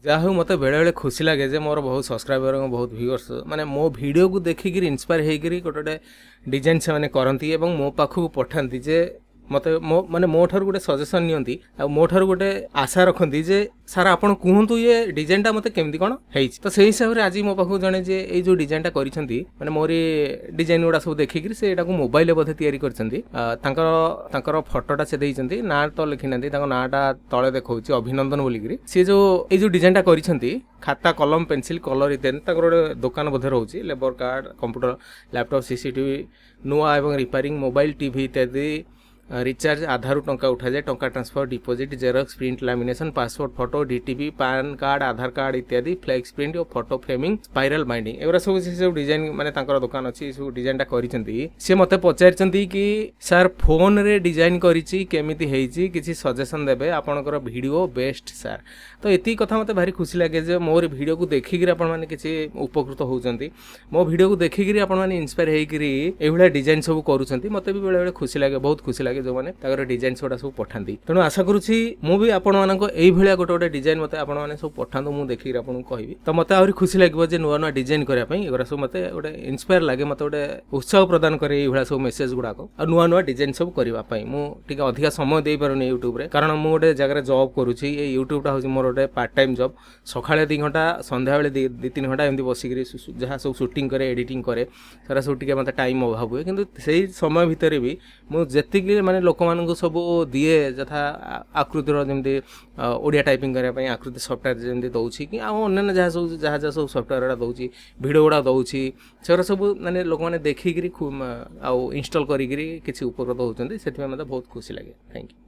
जहाँ हूँ मत बेले बेले खुशी लगे जे मोर बहुत सब्सक्राइबर बहुत व्यूअर्स माने मो वीडियो को देखिक इंस्पायर होकर गोटे डिजाइन से माने करती एवं मो पाखक पठाती जे मत मो माने मो ठार गोटे सजेसन नियंती आ मो ठार गोटे आशा रखती जे सारा आपण कहतु ये डिजाइनटा मत केमती कौन है तो से हिसाब से आज मो पाखक जड़े जे ये जो डिजाइनटा करिसेंती माने मोरी डिजाइन गुड़ा सब देखिक से एटा को मोबाइल बोधे तैयारी करछंती तांकर फोटोटा से देइछंती ना तो लिखि नंती तांको नाटा तळे देखौछि अभिनंदन बोलिकरी से जो ये जो डिजाइनटा करिसेंती खाता कलम पेंसिल कलर इत्यादि तांकर गोटे दुकान बोधे रहउछि labour card computer laptop CCTV नुआ एवं रिपेयरिंग मोबाइल टीवी इत्यादि रिचार्ज आधार टंका उठा जाए टंका transfer deposit xerox print lamination passport photo DTP PAN card Aadhaar card इत्यादि फ्लेक्स प्रिंट और फोटो फ्रेमिंग स्पाइरल बाइंडिंग एवरा सब से डिजाइन माने तांकर दुकान अछि सब डिजाइनटा करिसेंती से मते पचारचंती कि सर फोन रे डिजाइन करिछि केमिति हेइछि किछि सजेशन देबे आपनकर वीडियो बेस्ट सर तो एती कथा मते भारी खुशी लागे जे मोर वीडियो को देखिक आपण माने किछि उपकृत होउचंती मो वीडियो को देखिक आपण माने इंस्पायर हेइकरी एहुला डिजाइन सब करूचंती मते भी बेले बेले खुशी लागे बहुत खुशी लागे जो माने ताकर डिजाइन सोडा सब पठांती तेणु आशा करूछि मु भी आपण मानको एई भलिया गोटे गोटे डिजाइन मते आपण माने सब पठांदो मु देखिक आपण कहबी तो मते आहुरी खुशी लागबो जे नुवा नुवा डिजाइन करिया पई एगरा सब मते गोटे इंस्पायर लागे मते गोटे उत्साह प्रदान करे एई भलिया सब मेसेज गुडाको आ नुवा नुवा डिजाइन सब करबा पई मु ठीक अधिक समय देई पारुनी YouTube रे कारण मु गोटे जगह जॉब करूछि ए YouTube टा होछि मोर गोटे पार्ट टाइम जॉब सकाळे 2 घंटा संध्या बेले 2-3 घंटा एमदी बसिकरी जहाँ सब शूटिंग करे एडिटिंग करे सारा सब टिके मते टाइम अभाव हुए किंतु सेही समय भितरे भी मु जेतिक माने लोक मानक सब दिए जथा आकृतिर जमती ओडिया टाइपिंग करने ପାଇଁ आकृति सॉफ्टवेयर जमती दउछि कि अन्य जहाँ सब सॉफ्टवेयर गुड़ा दउछि वीडियो गुड़ा दउछि से सब माने लोक माने देखिकरी आ इंस्टॉल करिकरी किछि उपकृत होउछन्ती सेति में मते बहुत खुशी लागे थैंक यू।